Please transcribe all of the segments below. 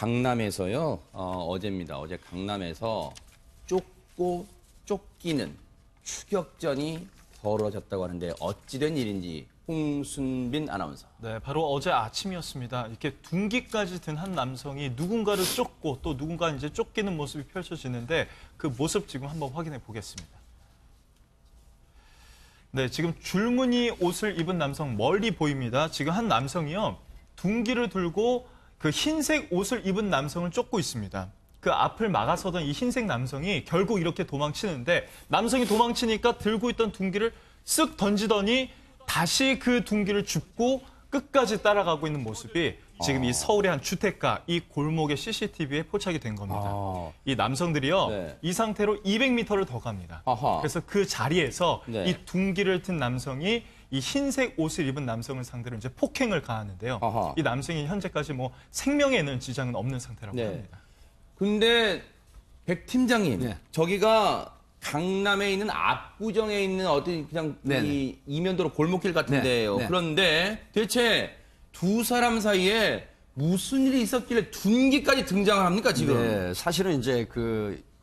강남에서요. 어제입니다. 어제 강남에서 쫓고 쫓기는 추격전이 벌어졌다고 하는데 어찌된 일인지 홍순빈 아나운서. 네, 바로 어제 아침이었습니다. 이렇게 둔기까지 든 한 남성이 누군가를 쫓고 또 누군가 이제 쫓기는 모습이 펼쳐지는데 그 모습 지금 한번 확인해 보겠습니다. 네, 지금 줄무늬 옷을 입은 남성 멀리 보입니다. 지금 한 남성이요. 둔기를 들고 그 흰색 옷을 입은 남성을 쫓고 있습니다. 그 앞을 막아서던 이 흰색 남성이 결국 이렇게 도망치는데 남성이 도망치니까 들고 있던 둔기를 쓱 던지더니 다시 그 둔기를 줍고 끝까지 따라가고 있는 모습이 지금 이 서울의 한 주택가 이 골목의 CCTV에 포착이 된 겁니다. 이 남성들이요. 네. 이 상태로 200m를 더 갑니다. 그래서 그 자리에서 네. 이 둔기를 든 남성이 이 흰색 옷을 입은 남성을 상대로 이제 폭행을 가하는데요. 이 남성이 현재까지 뭐 생명에는 지장은 없는 상태라고 네. 합니다. 근데 백 팀장님, 네. 저기가 강남에 있는 압구정에 있는 어떤 그냥 이 이면도로 골목길 같은데요. 네. 그런데 대체 두 사람 사이에 무슨 일이 있었길래 둔기까지 등장을 합니까 지금? 네, 사실은 이제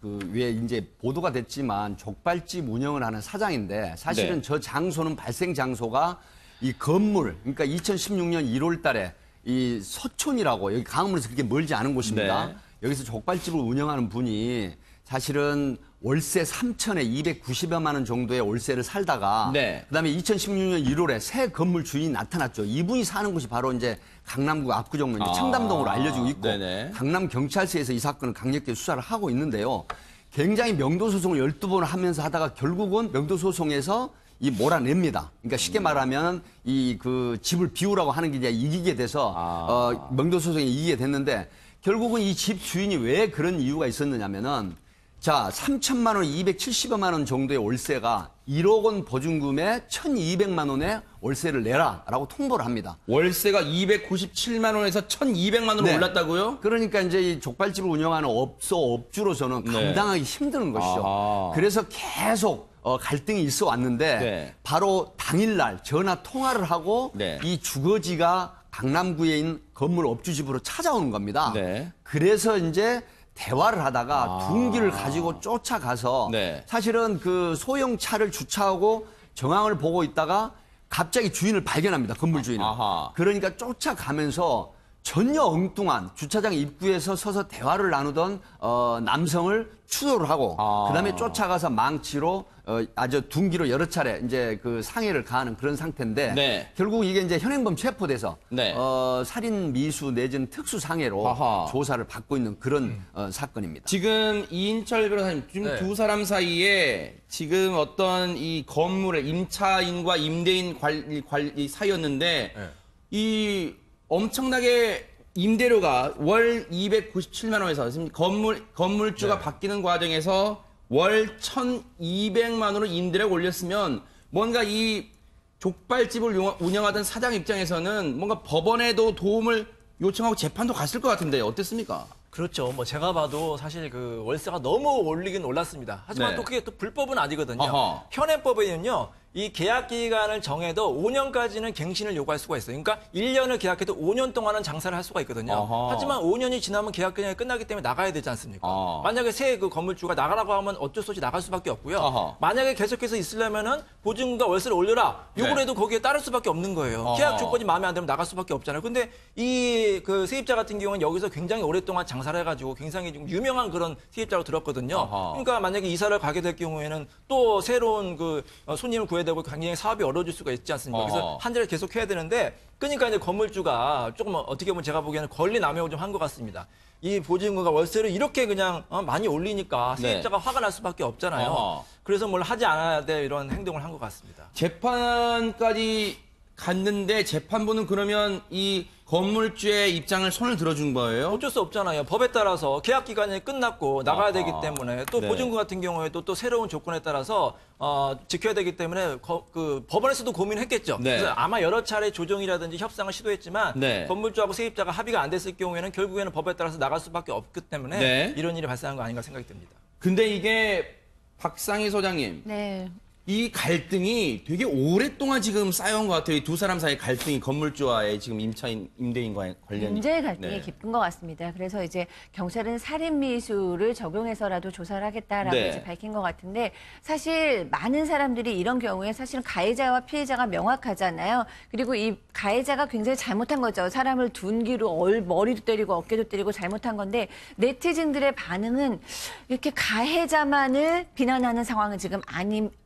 왜 이제 보도가 됐지만 족발집 운영을 하는 사장인데 사실은 네. 저 장소는 발생 장소가 이 건물, 그러니까 2016년 1월 달에 이 서촌이라고 여기 강원에서 그렇게 멀지 않은 곳입니다. 네. 여기서 족발집을 운영하는 분이 사실은 월세 3천에 290여만 원 정도의 월세를 살다가 네. 그다음에 2016년 1월에 새 건물 주인이 나타났죠. 이분이 사는 곳이 바로 이제 강남구 압구정 청담동으로 알려지고 있고 네네. 강남 경찰서에서 이 사건을 강력히 수사를 하고 있는데요. 굉장히 명도 소송을 12번 하면서 하다가 결국은 명도 소송에서 이 몰아냅니다. 그러니까 쉽게 말하면 이 그 집을 비우라고 하는 게 이제 이기게 돼서 명도 소송에 이기게 됐는데 결국은 이 집 주인이 왜 그런 이유가 있었느냐면은 자, 3천만 원, 270여만 원 정도의 월세가 1억 원 보증금에 1,200만 원의 월세를 내라라고 통보를 합니다. 월세가 297만 원에서 1,200만 원으로 네. 올랐다고요? 그러니까 이제 이 족발집을 운영하는 업주로서는 네. 감당하기 힘든 것이죠. 아하. 그래서 계속 갈등이 있어 왔는데 네. 바로 당일날 전화 통화를 하고 네. 이 주거지가 강남구에 있는 건물 업주 집으로 찾아오는 겁니다. 네. 그래서 이제 대화를 하다가 둔기를 가지고 쫓아가서 네. 사실은 그 소형 차를 주차하고 정황을 보고 있다가 갑자기 주인을 발견합니다. 건물 주인을. 아하. 그러니까 쫓아가면서 전혀 엉뚱한 주차장 입구에서 서서 대화를 나누던 남성을 추돌을 하고 그다음에 쫓아가서 망치로 아주 둔기로 여러 차례 이제 그 상해를 가하는 그런 상태인데 네. 결국 이게 이제 현행범 체포돼서 네. 살인 미수 내지는 특수 상해로 아하. 조사를 받고 있는 그런 사건입니다. 지금 이인철 변호사님, 지금 두 사람 사이에 지금 어떤 이 건물의 임차인과 임대인 관리 사이였는데 이 엄청나게 임대료가 월 297만 원에서 지금 건물주가 바뀌는 과정에서 월 1,200만 원으로 임대료가 올렸으면 뭔가 이 족발집을 운영하던 사장 입장에서는 뭔가 법원에도 도움을 요청하고 재판도 갔을 것 같은데 어땠습니까? 그렇죠. 뭐 제가 봐도 사실 그 월세가 너무 올리긴 올랐습니다. 하지만 네. 또 그게 또 불법은 아니거든요. 어허. 현행법에는요. 이 계약 기간을 정해도 5년까지는 갱신을 요구할 수가 있어요. 그러니까 1년을 계약해도 5년 동안은 장사를 할 수가 있거든요. 어허. 하지만 5년이 지나면 계약 기간이 끝나기 때문에 나가야 되지 않습니까? 만약에 새 그 건물주가 나가라고 하면 어쩔 수 없이 나갈 수밖에 없고요. 어허. 만약에 계속해서 있으려면은 보증금과 월세를 올려라. 요걸 네. 해도 거기에 따를 수밖에 없는 거예요. 어허. 계약 조건이 마음에 안 들면 나갈 수밖에 없잖아요. 근데 이 그 세입자 같은 경우는 여기서 굉장히 오랫동안 장사를 해가지고 굉장히 좀 유명한 그런 세입자로 들었거든요. 어허. 그러니까 만약에 이사를 가게 될 경우에는 또 새로운 그 손님을 구해야 되고 굉장히 사업이 어려워질 수가 있지 않습니까? 그래서 어허. 한 자리를 계속 해야 되는데 그러니까 이제 건물주가 조금 어떻게 보면 제가 보기에는 권리 남용을 좀 한 것 같습니다. 이 보증금과 월세를 이렇게 그냥 많이 올리니까 네. 세입자가 화가 날 수밖에 없잖아요. 어허. 그래서 뭘 하지 않아야 될 이런 행동을 한 것 같습니다. 재판까지 갔는데 재판부는 그러면 이 건물주의 입장을 손을 들어준 거예요? 어쩔 수 없잖아요. 법에 따라서 계약 기간이 끝났고 나가야 되기 때문에 또 네. 보증금 같은 경우에도 또 새로운 조건에 따라서 지켜야 되기 때문에 그 법원에서도 고민했겠죠. 네. 그래서 아마 여러 차례 조정이라든지 협상을 시도했지만 네. 건물주하고 세입자가 합의가 안 됐을 경우에는 결국에는 법에 따라서 나갈 수밖에 없기 때문에 네. 이런 일이 발생한 거 아닌가 생각이 듭니다. 근데 이게 박상희 소장님, 네. 이 갈등이 되게 오랫동안 지금 쌓여온 것 같아요. 이 두 사람 사이 갈등이 건물주와의 지금 임대인과의 관련이. 굉장히 갈등이 네. 깊은 것 같습니다. 그래서 이제 경찰은 살인미수를 적용해서라도 조사를 하겠다라고 네. 이제 밝힌 것 같은데 사실 많은 사람들이 이런 경우에 사실은 가해자와 피해자가 명확하잖아요. 그리고 이 가해자가 굉장히 잘못한 거죠. 사람을 둔기로 머리도 때리고 어깨도 때리고 잘못한 건데 네티즌들의 반응은 이렇게 가해자만을 비난하는 상황은 지금 아닙니다.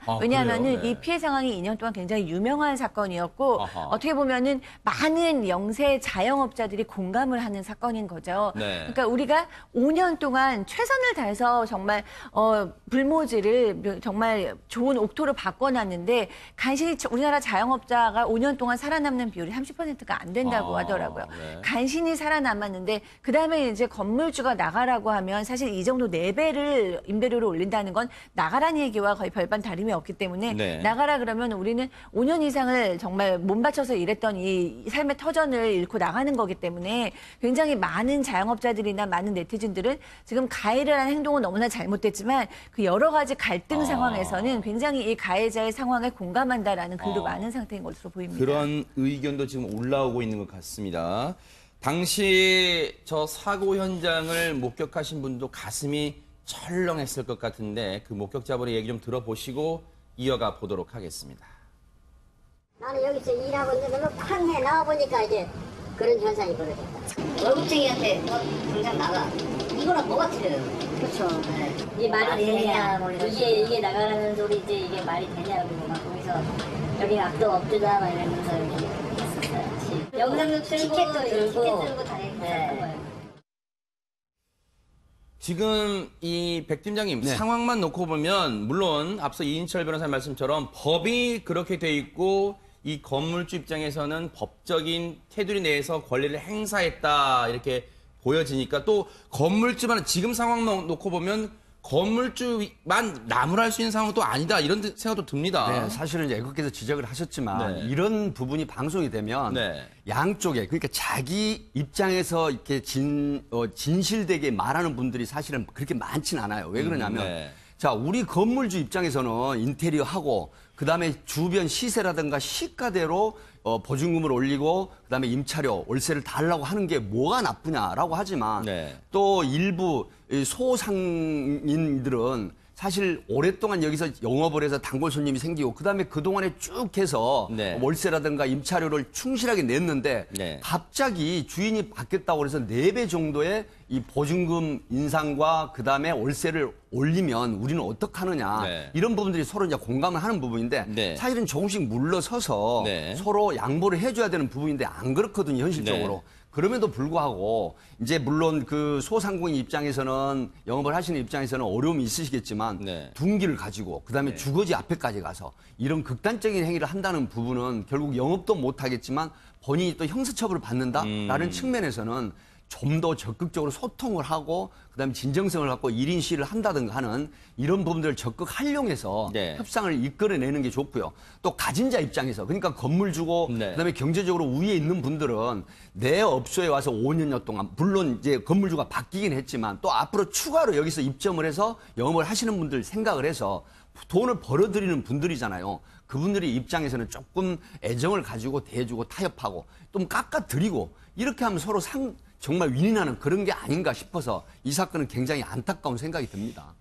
아, 왜냐하면은 그래요? 네. 이 피해 상황이 2년 동안 굉장히 유명한 사건이었고 아하. 어떻게 보면은 많은 영세 자영업자들이 공감을 하는 사건인 거죠. 네. 그러니까 우리가 5년 동안 최선을 다해서 정말 불모지를 정말 좋은 옥토로 바꿔놨는데 간신히 우리나라 자영업자가 5년 동안 살아남는 비율이 30%가 안 된다고 아, 하더라고요. 네. 간신히 살아남았는데 그다음에 이제 건물주가 나가라고 하면 사실 이 정도 4배를 임대료를 올린다는 건 나가라는 얘기와 거의 별반 다름이 없기 때문에 네. 나가라 그러면 우리는 5년 이상을 정말 몸 바쳐서 일했던 이 삶의 터전을 잃고 나가는 거기 때문에 굉장히 많은 자영업자들이나 많은 네티즌들은 지금 가해를 한 행동은 너무나 잘못됐지만 그 여러 가지 갈등 상황에서는 굉장히 이 가해자의 상황에 공감한다라는 글도 많은 상태인 것으로 보입니다. 그런 의견도 지금 올라오고 있는 것 같습니다. 당시 저 사고 현장을 목격하신 분도 가슴이 철렁했을 것 같은데 그 목격자분의 얘기 좀 들어보시고 이어가 보도록 하겠습니다. 나는 여기서 일하고 있는데 너무 쾅해 나와보니까 이제 그런 현상이 벌어졌다. 월급쟁이한테 너 당장 나가. 이거랑 뭐가 틀려요? 그렇죠. 네. 이게 말이 되냐, 뭐 이게 나가라는 소리 이제 이게 말이 되냐, 그리고 막 거기서 여기 앞도 없주다 막 이러면서 이렇게 했었어요. 영상도 틀고, 티켓도 들고 다 했었던 거예요. 지금 이 백 팀장님 네. 상황만 놓고 보면 물론 앞서 이인철 변호사 말씀처럼 법이 그렇게 돼 있고 이 건물주 입장에서는 법적인 테두리 내에서 권리를 행사했다 이렇게 보여지니까 또 건물주만 지금 상황만 놓고 보면 건물주만 나무랄 수 있는 상황도 아니다 이런 생각도 듭니다. 네, 사실은 이제 애국께서 지적을 하셨지만 네. 이런 부분이 방송이 되면 네. 양쪽에 그러니까 자기 입장에서 이렇게 진실되게 말하는 분들이 사실은 그렇게 많진 않아요. 왜 그러냐면 네. 자 우리 건물주 입장에서는 인테리어 하고 그다음에 주변 시세라든가 시가대로 보증금을 올리고 그다음에 임차료, 월세를 달라고 하는 게 뭐가 나쁘냐라고 하지만 네. 또 일부 소상인들은 사실 오랫동안 여기서 영업을 해서 단골 손님이 생기고 그다음에 그동안에 쭉 해서 네. 월세라든가 임차료를 충실하게 냈는데 네. 갑자기 주인이 바뀌었다고 해서 4배 정도의 이 보증금 인상과 그다음에 월세를 올리면 우리는 어떡하느냐 네. 이런 부분들이 서로 이제 공감을 하는 부분인데 네. 사실은 조금씩 물러서서 네. 서로 양보를 해줘야 되는 부분인데 안 그렇거든요 현실적으로. 네. 그럼에도 불구하고 이제 물론 그 소상공인 입장에서는 영업을 하시는 입장에서는 어려움이 있으시겠지만 네. 둔기를 가지고 그다음에 주거지 앞에까지 가서 이런 극단적인 행위를 한다는 부분은 결국 영업도 못 하겠지만 본인이 또 형사처벌을 받는다라는 측면에서는 좀 더 적극적으로 소통을 하고 그다음에 진정성을 갖고 1인 시위를 한다든가 하는 이런 부분들을 적극 활용해서 네. 협상을 이끌어내는 게 좋고요. 또 가진 자 입장에서 그러니까 건물 주고 네. 그다음에 경제적으로 위에 있는 분들은 내 업소에 와서 5년여 동안 물론 이제 건물주가 바뀌긴 했지만 또 앞으로 추가로 여기서 입점을 해서 영업을 하시는 분들 생각을 해서 돈을 벌어들이는 분들이잖아요. 그분들이 입장에서는 조금 애정을 가지고 대해주고 타협하고 좀 깎아드리고 이렇게 하면 서로 정말 윈윈하는 그런 게 아닌가 싶어서 이 사건은 굉장히 안타까운 생각이 듭니다.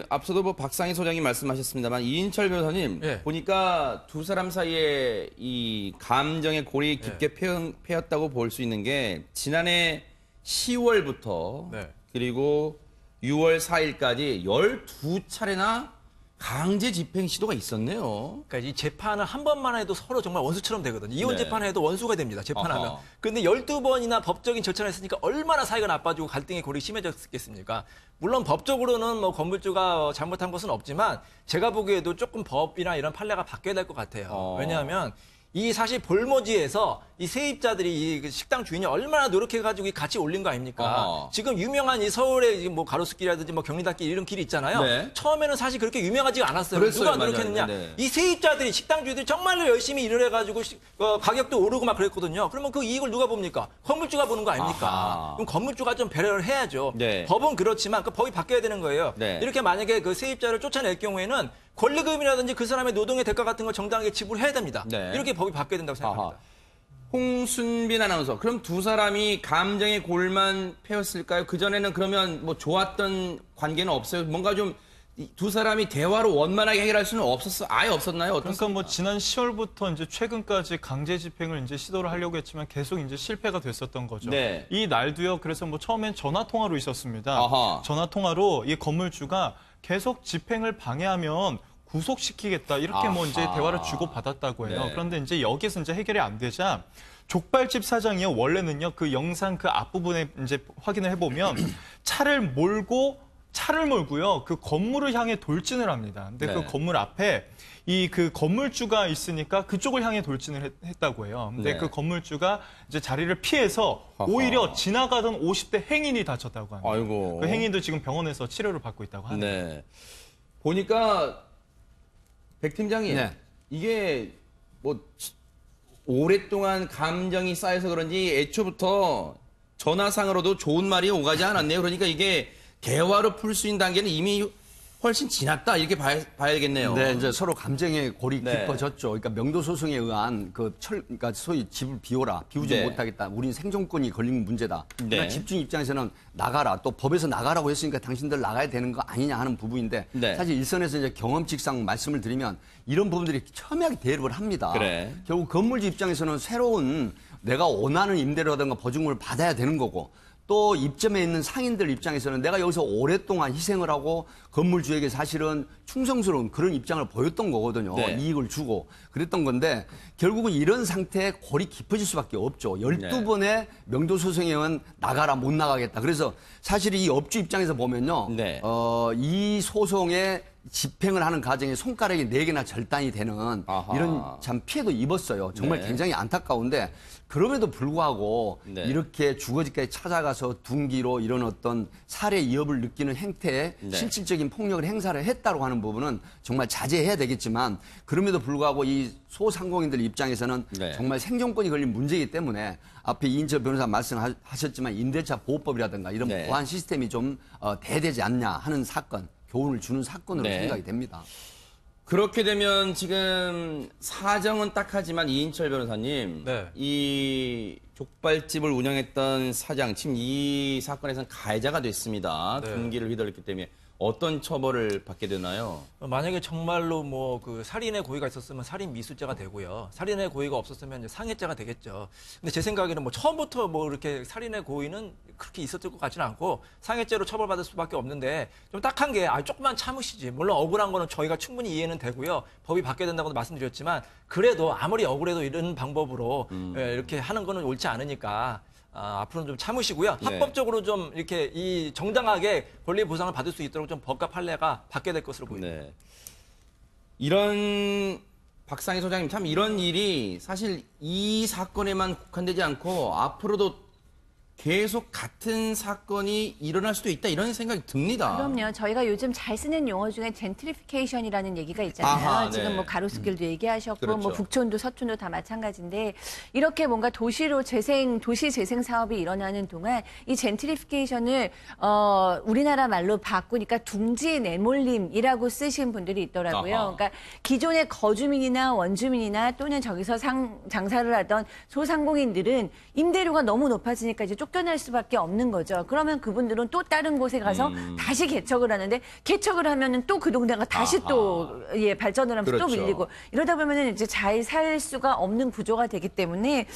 앞서도 뭐 박상희 소장이 말씀하셨습니다만 이인철 변호사님 예. 보니까 두 사람 사이에 이 감정의 골이 깊게 패였다고 볼 수 있는 게 지난해 10월부터 네. 그리고 6월 4일까지 12차례나 강제 집행 시도가 있었네요. 그러니까 이 재판을 한 번만 해도 서로 정말 원수처럼 되거든요. 이혼 네. 재판을 해도 원수가 됩니다. 재판하면. 아하. 그런데 12번이나 법적인 절차를 했으니까 얼마나 사이가 나빠지고 갈등의 골이 심해졌겠습니까? 물론 법적으로는 뭐 건물주가 잘못한 것은 없지만 제가 보기에도 조금 법이나 이런 판례가 바뀌어야 될 것 같아요. 왜냐하면 이 사실 볼모지에서 이 세입자들이 이 식당 주인이 얼마나 노력해가지고 이 같이 올린 거 아닙니까? 지금 유명한 이 서울의 뭐 가로수길이라든지 뭐 경리단길 이런 길이 있잖아요. 네. 처음에는 사실 그렇게 유명하지가 않았어요. 그랬어요, 누가 맞아요. 노력했느냐? 네. 이 세입자들이 식당 주인들이 정말로 열심히 일을 해가지고 가격도 오르고 막 그랬거든요. 그러면 그 이익을 누가 봅니까? 건물주가 보는 거 아닙니까? 아하. 그럼 건물주가 좀 배려를 해야죠. 네. 법은 그렇지만 그 법이 바뀌어야 되는 거예요. 네. 이렇게 만약에 그 세입자를 쫓아낼 경우에는 권리금이라든지 그 사람의 노동의 대가 같은 걸 정당하게 지불해야 됩니다. 네. 이렇게 법이 바뀌어야 된다고 생각합니다. 홍순빈 아나운서, 그럼 두 사람이 감정의 골만 패였을까요? 그전에는 그러면 뭐 좋았던 관계는 없어요? 뭔가 좀 두 사람이 대화로 원만하게 해결할 수는 아예 없었나요? 그러니까 뭐 지난 10월부터 이제 최근까지 강제 집행을 이제 시도를 하려고 했지만 계속 이제 실패가 됐었던 거죠. 네. 이 날도요. 그래서 뭐 처음엔 전화 통화로 있었습니다. 아하. 전화 통화로 이 건물주가 계속 집행을 방해하면 구속시키겠다 이렇게 뭐 이제 아하. 대화를 주고 받았다고 해요. 네. 그런데 이제 여기서 이제 해결이 안 되자 족발집 사장이요. 원래는요. 그 영상 그 앞부분에 이제 확인을 해보면 차를 몰고요. 그 건물을 향해 돌진을 합니다. 근데 네. 그 건물 앞에 이 그 건물주가 있으니까 그쪽을 향해 돌진을 했다고 해요. 근데 네. 그 건물주가 이제 자리를 피해서 아하. 오히려 지나가던 50대 행인이 다쳤다고 합니다. 아이고. 그 행인도 지금 병원에서 치료를 받고 있다고 하네요. 네. 보니까 백 팀장님, 네. 이게 뭐 오랫동안 감정이 쌓여서 그런지 애초부터 전화상으로도 좋은 말이 오가지 않았네요. 그러니까 이게 대화로 풀 수 있는 단계는 이미 훨씬 지났다 이렇게 봐야겠네요. 네, 이제 서로 감정의 골이 네. 깊어졌죠. 그러니까 명도 소송에 의한 그러니까 소위 집을 비우지 네. 못하겠다. 우린 생존권이 걸린 문제다. 네. 그러나 집주인 입장에서는 나가라. 또 법에서 나가라고 했으니까 당신들 나가야 되는 거 아니냐 하는 부분인데 네. 사실 일선에서 이제 경험칙상 말씀을 드리면 이런 부분들이 첨예하게 대립을 합니다. 그래. 결국 건물주 입장에서는 새로운 내가 원하는 임대료라든가 보증금을 받아야 되는 거고 또 입점에 있는 상인들 입장에서는 내가 여기서 오랫동안 희생을 하고 건물주에게 사실은 충성스러운 그런 입장을 보였던 거거든요. 네. 이익을 주고 그랬던 건데 결국은 이런 상태에 골이 깊어질 수밖에 없죠. 12번의 명도소송에 의한 나가라 못 나가겠다. 그래서 사실 이 업주 입장에서 보면요. 네. 이 소송에 집행을 하는 과정에 손가락이 4개나 절단이 되는 아하. 이런 참 피해도 입었어요. 정말 네. 굉장히 안타까운데 그럼에도 불구하고 네. 이렇게 주거지까지 찾아가서 둔기로 이런 어떤 살해 위협을 느끼는 행태에 네. 실질적인 폭력을 행사를 했다고 하는 부분은 정말 자제해야 되겠지만 그럼에도 불구하고 이 소상공인들 입장에서는 네. 정말 생존권이 걸린 문제이기 때문에 앞에 이인철 변호사 말씀하셨지만 임대차 보호법이라든가 이런 네. 보안 시스템이 좀 대되지 않냐 하는 사건, 교훈을 주는 사건으로 네. 생각이 됩니다. 그렇게 되면 지금 사정은 딱하지만 이인철 변호사님, 네. 이 족발집을 운영했던 사장, 지금 이 사건에서는 가해자가 됐습니다. 네. 둔기를 휘둘렀기 때문에 어떤 처벌을 받게 되나요? 만약에 정말로 뭐 그 살인의 고의가 있었으면 살인 미수죄가 되고요. 살인의 고의가 없었으면 이제 상해죄가 되겠죠. 근데 제 생각에는 뭐 처음부터 뭐 이렇게 살인의 고의는 그렇게 있었을 것 같지는 않고 상해죄로 처벌받을 수밖에 없는데 좀 딱한 게 조금만 참으시지. 물론 억울한 거는 저희가 충분히 이해는 되고요. 법이 바뀌어야 된다고도 말씀드렸지만 그래도 아무리 억울해도 이런 방법으로 이렇게 하는 거는 옳지 않으니까 앞으로는 좀 참으시고요. 네. 합법적으로 좀 이렇게 이 정당하게 권리 보상을 받을 수 있도록 좀 법과 판례가 바뀌어야 될 것으로 보입니다. 네. 이런 박상희 소장님 참 이런 일이 사실 이 사건에만 국한되지 않고 앞으로도 계속 같은 사건이 일어날 수도 있다 이런 생각이 듭니다. 그럼요. 저희가 요즘 잘 쓰는 용어 중에 젠트리피케이션이라는 얘기가 있잖아요. 아하, 지금 네. 뭐 가로수길도 얘기하셨고 그렇죠. 뭐 북촌도 서촌도 다 마찬가지인데 이렇게 뭔가 도시 재생 사업이 일어나는 동안 이 젠트리피케이션을 우리나라 말로 바꾸니까 둥지 내몰림이라고 쓰신 분들이 있더라고요. 아하. 그러니까 기존의 거주민이나 원주민이나 또는 저기서 장사를 하던 소상공인들은 임대료가 너무 높아지니까 이제 쫓겨날 수밖에 없는 거죠. 그러면 그분들은 또 다른 곳에 가서 다시 개척을 하는데 개척을 하면은 또 그 동네가 다시 아하. 또 발전을 하면서 또 그렇죠. 밀리고 이러다 보면은 이제 잘 살 수가 없는 구조가 되기 때문에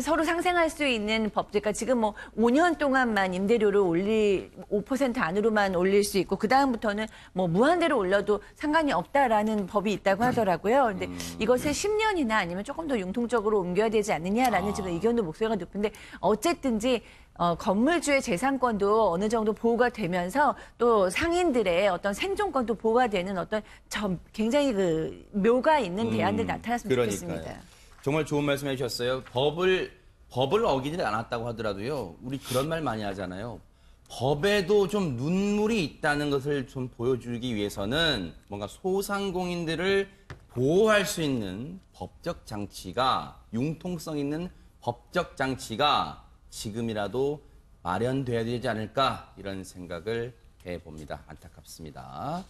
서로 상생할 수 있는 법들, 그러니까 지금 뭐 5년 동안만 임대료를 5% 안으로만 올릴 수 있고 그 다음부터는 뭐 무한대로 올려도 상관이 없다라는 법이 있다고 하더라고요. 근데 이것을 10년이나 아니면 조금 더 융통적으로 옮겨야 되지 않느냐라는 지금 의견도 목소리가 높은데 어쨌든지 건물주의 재산권도 어느 정도 보호가 되면서 또 상인들의 어떤 생존권도 보호가 되는 어떤 굉장히 그 묘가 있는 대안들 나타났으면 좋겠습니다. 정말 좋은 말씀 해주셨어요. 법을 어기지 않았다고 하더라도요. 우리 그런 말 많이 하잖아요. 법에도 좀 눈물이 있다는 것을 좀 보여주기 위해서는 뭔가 소상공인들을 보호할 수 있는 법적 장치가 융통성 있는 법적 장치가 지금이라도 마련돼야 되지 않을까 이런 생각을 해봅니다. 안타깝습니다.